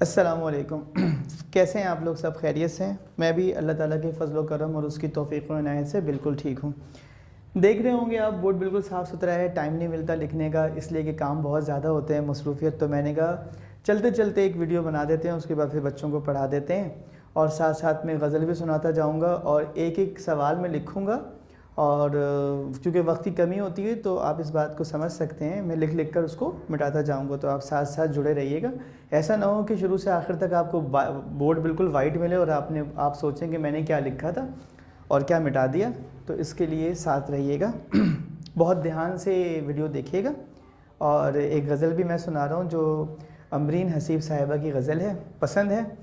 अस्सलामुअलैकुम। कैसे हैं आप लोग? सब खैरियत से हैं? मैं भी अल्लाह ताला के फजल व करम और उसकी तौफीक व इनायत से बिल्कुल ठीक हूँ। देख रहे होंगे आप बोर्ड बिल्कुल साफ़ सुथरा है, टाइम नहीं मिलता लिखने का इसलिए कि काम बहुत ज़्यादा होते हैं, मसरूफ़ियत। तो मैंने कहा चलते चलते एक वीडियो बना देते हैं, उसके बाद फिर बच्चों को पढ़ा देते हैं और साथ साथ में गज़ल भी सुनाता जाऊँगा और एक एक सवाल में लिखूँगा। और चूँकि वक्त की कमी होती है तो आप इस बात को समझ सकते हैं, मैं लिख लिख कर उसको मिटाता जाऊँगा, तो आप साथ साथ जुड़े रहिएगा। ऐसा ना हो कि शुरू से आखिर तक आपको बोर्ड बिल्कुल वाइट मिले और आप सोचें कि मैंने क्या लिखा था और क्या मिटा दिया। तो इसके लिए साथ रहिएगा, बहुत ध्यान से वीडियो देखिएगा। और एक गज़ल भी मैं सुना रहा हूँ जो अमरीन हसीब साहिबा की गज़ल है, पसंद है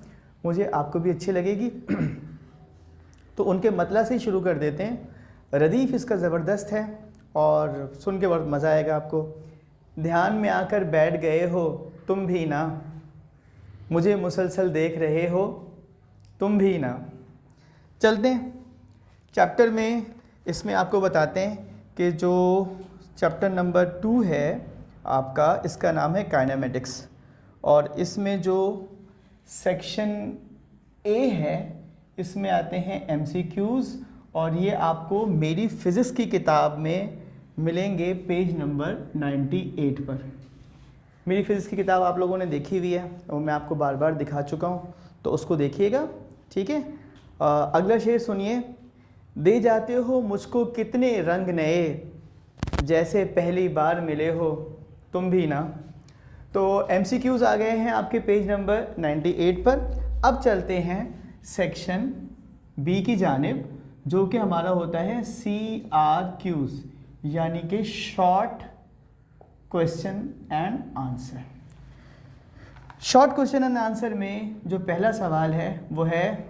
मुझे, आपको भी अच्छी लगेगी। तो उनके मतला से ही शुरू कर देते हैं। रदीफ़ इसका ज़बरदस्त है और सुन के बहुत मज़ा आएगा आपको। ध्यान में आकर बैठ गए हो तुम भी ना, मुझे मुसलसल देख रहे हो तुम भी ना। चलते हैं चैप्टर में। इसमें आपको बताते हैं कि जो चैप्टर नंबर 2 है आपका, इसका नाम है काइनेमेटिक्स। और इसमें जो सेक्शन ए है इसमें आते हैं MCQs, और ये आपको मेरी फ़िज़िक्स की किताब में मिलेंगे पेज नंबर 98 पर। मेरी फ़िज़िक्स की किताब आप लोगों ने देखी हुई है और मैं आपको बार बार दिखा चुका हूँ, तो उसको देखिएगा, ठीक है। अगला शेर सुनिए। दे जाते हो मुझको कितने रंग नए, जैसे पहली बार मिले हो तुम भी ना। तो MCQs आ गए हैं आपके पेज नंबर 98 पर। अब चलते हैं सेक्शन बी की जानिब, जो कि हमारा होता है CRQs, यानी कि short question and answer. Short question and answer में जो पहला सवाल है वो है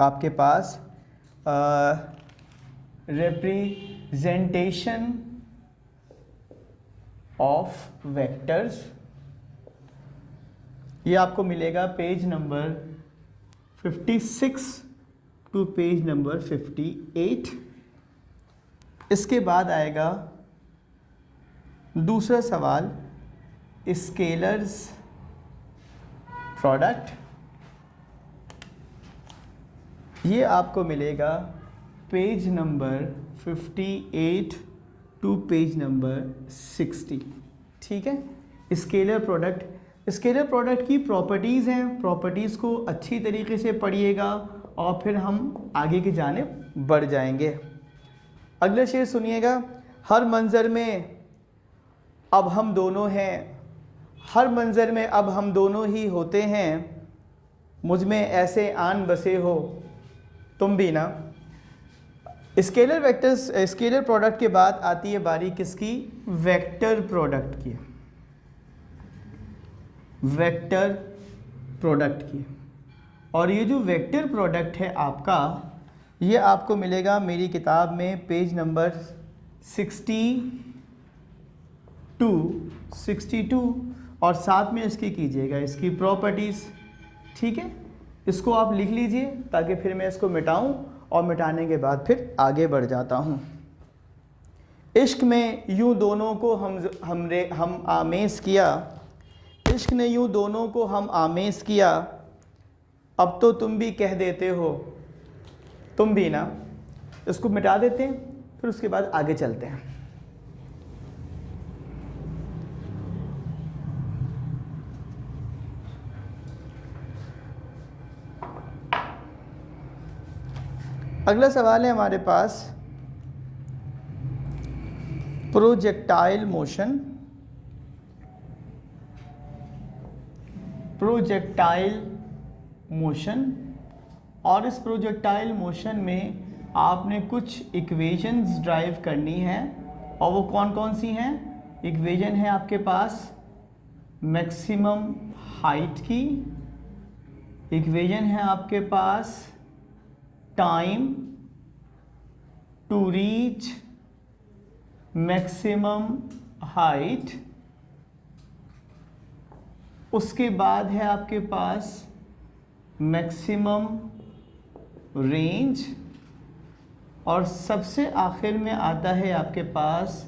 आपके पास रिप्रेजेंटेशन ऑफ वेक्टर्स। ये आपको मिलेगा page number 56 to page number 58। इसके बाद आएगा दूसरा सवाल, स्केलर्स प्रोडक्ट। ये आपको मिलेगा page number 58 to page number 60, ठीक है। स्केलर प्रोडक्ट की प्रॉपर्टीज़ हैं, प्रॉपर्टीज़ को अच्छी तरीके से पढ़िएगा और फिर हम आगे की जानिब बढ़ जाएंगे। अगला शेर सुनिएगा। हर मंज़र में अब हम दोनों हैं, हर मंज़र में अब हम दोनों ही होते हैं, मुझ में ऐसे आन बसे हो तुम भी ना। स्केलर प्रोडक्ट के बाद आती है बारी किसकी? वेक्टर प्रोडक्ट की, वेक्टर प्रोडक्ट की। और ये जो वेक्टर प्रोडक्ट है आपका, ये आपको मिलेगा मेरी किताब में पेज नंबर 62 और साथ में इसकी कीजिएगा इसकी प्रॉपर्टीज़, ठीक है। इसको आप लिख लीजिए ताकि फिर मैं इसको मिटाऊं और मिटाने के बाद फिर आगे बढ़ जाता हूं। इश्क में यूं दोनों को हम आमेज़ किया, इश्क ने यूं दोनों को हम आमेज़ किया, अब तो तुम भी कह देते हो तुम भी ना। इसको मिटा देते हैं, फिर उसके बाद आगे चलते हैं। अगला सवाल है हमारे पास प्रोजेक्टाइल मोशन। और इस प्रोजेक्टाइल मोशन में आपने कुछ इक्वेशंस ड्राइव करनी है, और वो कौन कौन सी हैं? इक्वेशन है आपके पास मैक्सिमम हाइट की, इक्वेशन है आपके पास time to reach maximum height, उसके बाद है आपके पास मैक्सिमम रेंज, और सबसे आखिर में आता है आपके पास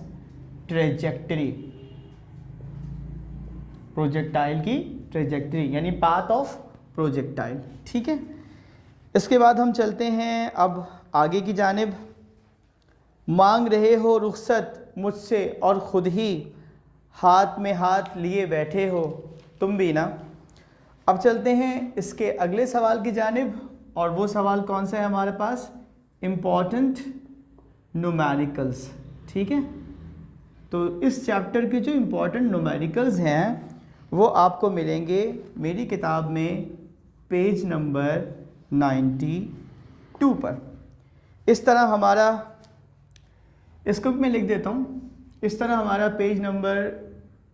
ट्रेजेक्टरी, प्रोजेक्टाइल की ट्रेजेक्ट्री यानी पाथ ऑफ प्रोजेक्टाइल। ठीक है, इसके बाद हम चलते हैं अब आगे की जानिब। मांग रहे हो रुखसत मुझसे और ख़ुद ही हाथ में हाथ लिए बैठे हो तुम भी ना। अब चलते हैं इसके अगले सवाल की जानिब, और वो सवाल कौन सा है हमारे पास, इम्पॉर्टेंट न्यूमेरिकल्स। ठीक है, तो इस चैप्टर के जो इम्पॉर्टेंट न्यूमेरिकल्स हैं वो आपको मिलेंगे मेरी किताब में पेज नंबर 92 पर। इस तरह हमारा, इसको मैं लिख देता हूँ, इस तरह हमारा पेज नंबर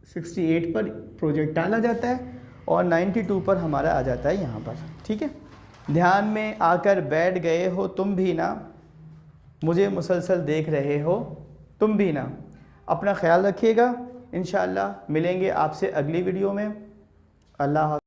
68 पर प्रोजेक्टाइल आ जाता है और 92 पर हमारा आ जाता है यहाँ पर। ठीक है, ध्यान में आकर बैठ गए हो तुम भी ना, मुझे मुसलसल देख रहे हो तुम भी ना। अपना ख्याल रखिएगा, इंशाअल्लाह मिलेंगे आपसे अगली वीडियो में। अल्लाह हाफ़िज़।